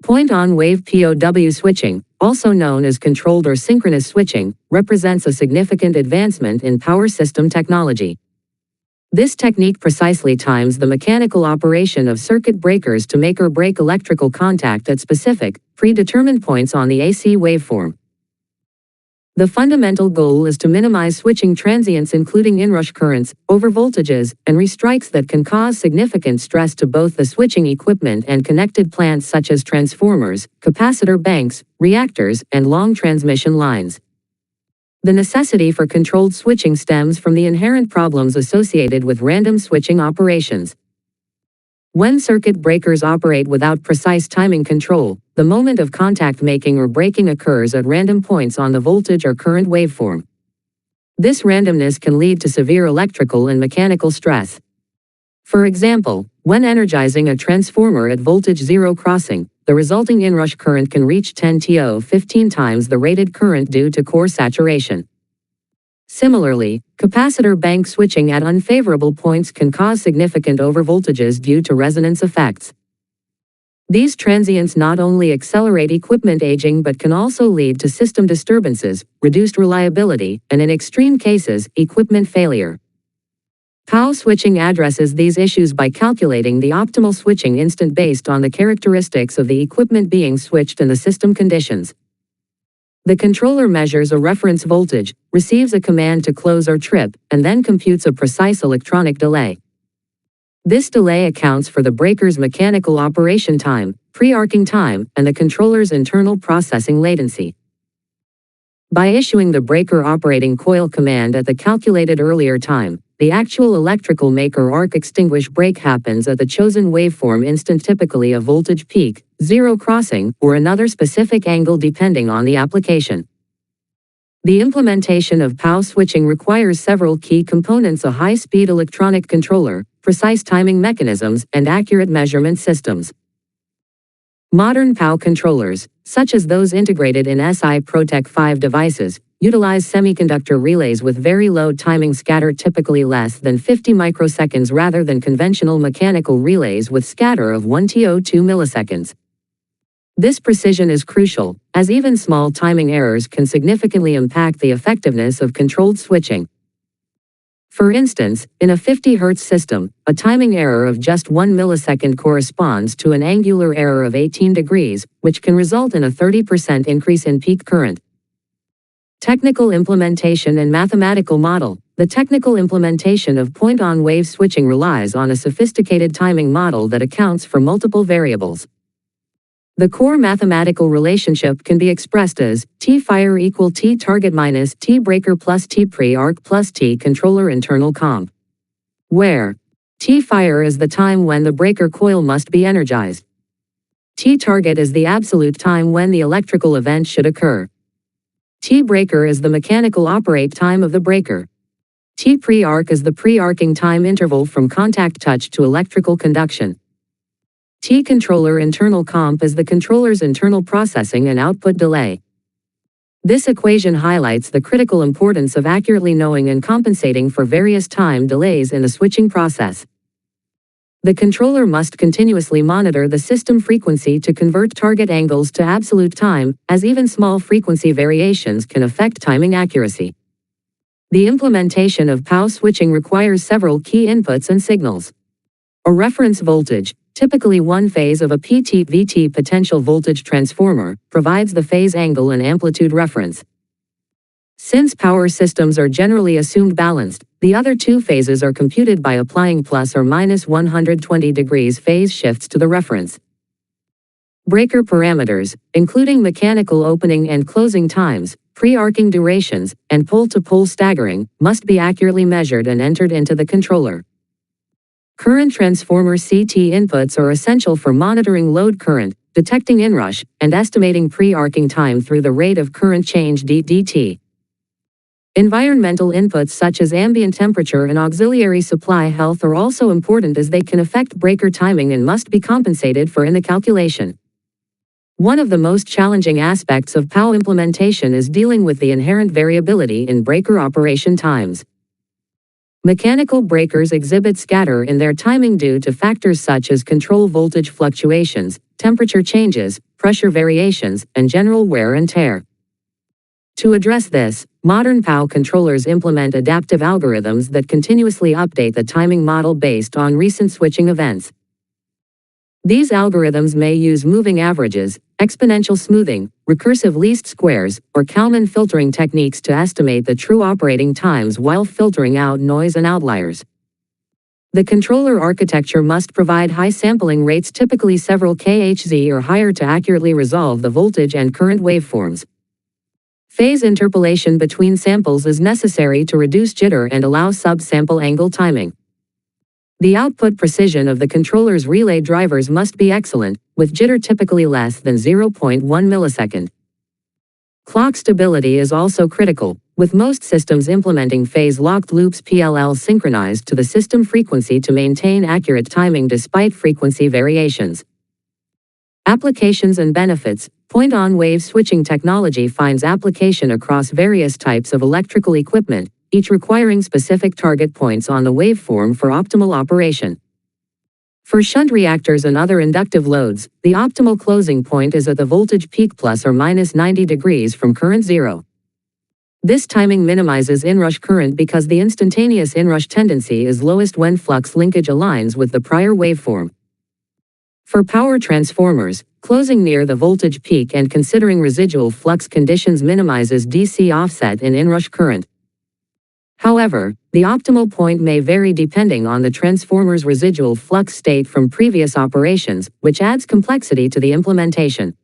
Point-on wave POW switching, also known as controlled or synchronous switching, represents a significant advancement in power system technology. This technique precisely times the mechanical operation of circuit breakers to make or break electrical contact at specific, predetermined points on the AC waveform. The fundamental goal is to minimize switching transients including inrush currents, overvoltages, and restrikes that can cause significant stress to both the switching equipment and connected plants such as transformers, capacitor banks, reactors, and long transmission lines. The necessity for controlled switching stems from the inherent problems associated with random switching operations. When circuit breakers operate without precise timing control, the moment of contact making or breaking occurs at random points on the voltage or current waveform. This randomness can lead to severe electrical and mechanical stress. For example, when energizing a transformer at voltage 0 crossing, the resulting inrush current can reach 10 to 15 times the rated current due to core saturation. Similarly, capacitor bank switching at unfavorable points can cause significant overvoltages due to resonance effects. These transients not only accelerate equipment aging but can also lead to system disturbances, reduced reliability, and in extreme cases, equipment failure. POW switching addresses these issues by calculating the optimal switching instant based on the characteristics of the equipment being switched and the system conditions. The controller measures a reference voltage, receives a command to close or trip, and then computes a precise electronic delay. This delay accounts for the breaker's mechanical operation time, pre-arcing time, and the controller's internal processing latency. By issuing the breaker operating coil command at the calculated earlier time, the actual electrical make or arc extinguish break happens at the chosen waveform instant, typically a voltage peak, 0 crossing, or another specific angle depending on the application. The implementation of POW switching requires several key components: a high-speed electronic controller, precise timing mechanisms, and accurate measurement systems. Modern POW controllers, such as those integrated in SI Protec 5 devices, utilize semiconductor relays with very low timing scatter, typically less than 50 microseconds, rather than conventional mechanical relays with scatter of 1 to 2 milliseconds. This precision is crucial, as even small timing errors can significantly impact the effectiveness of controlled switching. For instance, in a 50 Hz system, a timing error of just 1 millisecond corresponds to an angular error of 18 degrees, which can result in a 30% increase in peak current. Technical implementation and mathematical model. The technical implementation of point-on wave switching relies on a sophisticated timing model that accounts for multiple variables. The core mathematical relationship can be expressed as T-fire equal T-target minus T-breaker plus T-pre-arc plus T-controller internal comp, where T-fire is the time when the breaker coil must be energized. T-target is the absolute time when the electrical event should occur. T-breaker is the mechanical operate time of the breaker. T-pre-arc is the pre-arcing time interval from contact touch to electrical conduction. T-controller internal comp is the controller's internal processing and output delay. This equation highlights the critical importance of accurately knowing and compensating for various time delays in the switching process. The controller must continuously monitor the system frequency to convert target angles to absolute time, as even small frequency variations can affect timing accuracy. The implementation of POW switching requires several key inputs and signals. A reference voltage, typically one phase of a PT/VT potential voltage transformer, provides the phase angle and amplitude reference. Since power systems are generally assumed balanced, the other two phases are computed by applying plus or minus 120 degrees phase shifts to the reference. Breaker parameters, including mechanical opening and closing times, pre-arcing durations, and pole-to-pole staggering, must be accurately measured and entered into the controller. Current transformer CT inputs are essential for monitoring load current, detecting inrush, and estimating pre-arcing time through the rate of current change dt. Environmental inputs such as ambient temperature and auxiliary supply health are also important, as they can affect breaker timing and must be compensated for in the calculation. One of the most challenging aspects of POW implementation is dealing with the inherent variability in breaker operation times. Mechanical breakers exhibit scatter in their timing due to factors such as control voltage fluctuations, temperature changes, pressure variations, and general wear and tear. To address this, modern POW controllers implement adaptive algorithms that continuously update the timing model based on recent switching events. These algorithms may use moving averages, exponential smoothing, recursive least squares, or Kalman filtering techniques to estimate the true operating times while filtering out noise and outliers. The controller architecture must provide high sampling rates, typically several kHz or higher, to accurately resolve the voltage and current waveforms. Phase interpolation between samples is necessary to reduce jitter and allow sub-sample angle timing. The output precision of the controller's relay drivers must be excellent, with jitter typically less than 0.1 millisecond. Clock stability is also critical, with most systems implementing phase-locked loops PLL synchronized to the system frequency to maintain accurate timing despite frequency variations. Applications and benefits. Point-on wave switching technology finds application across various types of electrical equipment, each requiring specific target points on the waveform for optimal operation. For shunt reactors and other inductive loads, the optimal closing point is at the voltage peak plus or minus 90 degrees from current zero. This timing minimizes inrush current because the instantaneous inrush tendency is lowest when flux linkage aligns with the prior waveform. For power transformers, closing near the voltage peak and considering residual flux conditions minimizes DC offset in inrush current. However, the optimal point may vary depending on the transformer's residual flux state from previous operations, which adds complexity to the implementation.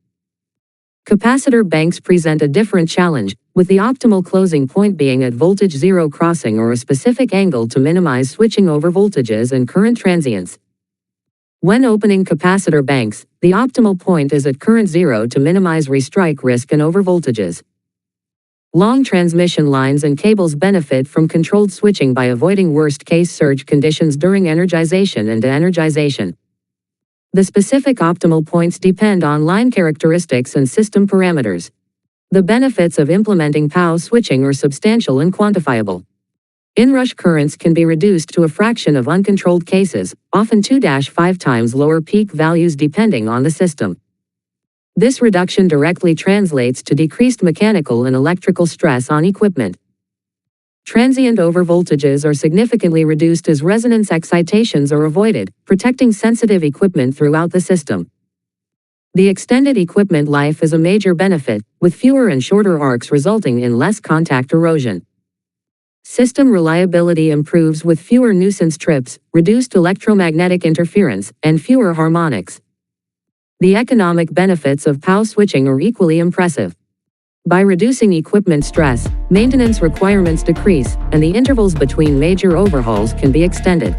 Capacitor banks present a different challenge, with the optimal closing point being at voltage zero crossing or a specific angle to minimize switching over voltages and current transients. When opening capacitor banks, the optimal point is at current zero to minimize restrike risk and overvoltages. Long transmission lines and cables benefit from controlled switching by avoiding worst-case surge conditions during energization and de-energization. The specific optimal points depend on line characteristics and system parameters. The benefits of implementing POW switching are substantial and quantifiable. Inrush currents can be reduced to a fraction of uncontrolled cases, often 2-5 times lower peak values depending on the system. This reduction directly translates to decreased mechanical and electrical stress on equipment. Transient overvoltages are significantly reduced as resonance excitations are avoided, protecting sensitive equipment throughout the system. The extended equipment life is a major benefit, with fewer and shorter arcs resulting in less contact erosion. System reliability improves with fewer nuisance trips, reduced electromagnetic interference, and fewer harmonics. The economic benefits of POW switching are equally impressive. By reducing equipment stress, maintenance requirements decrease, and the intervals between major overhauls can be extended.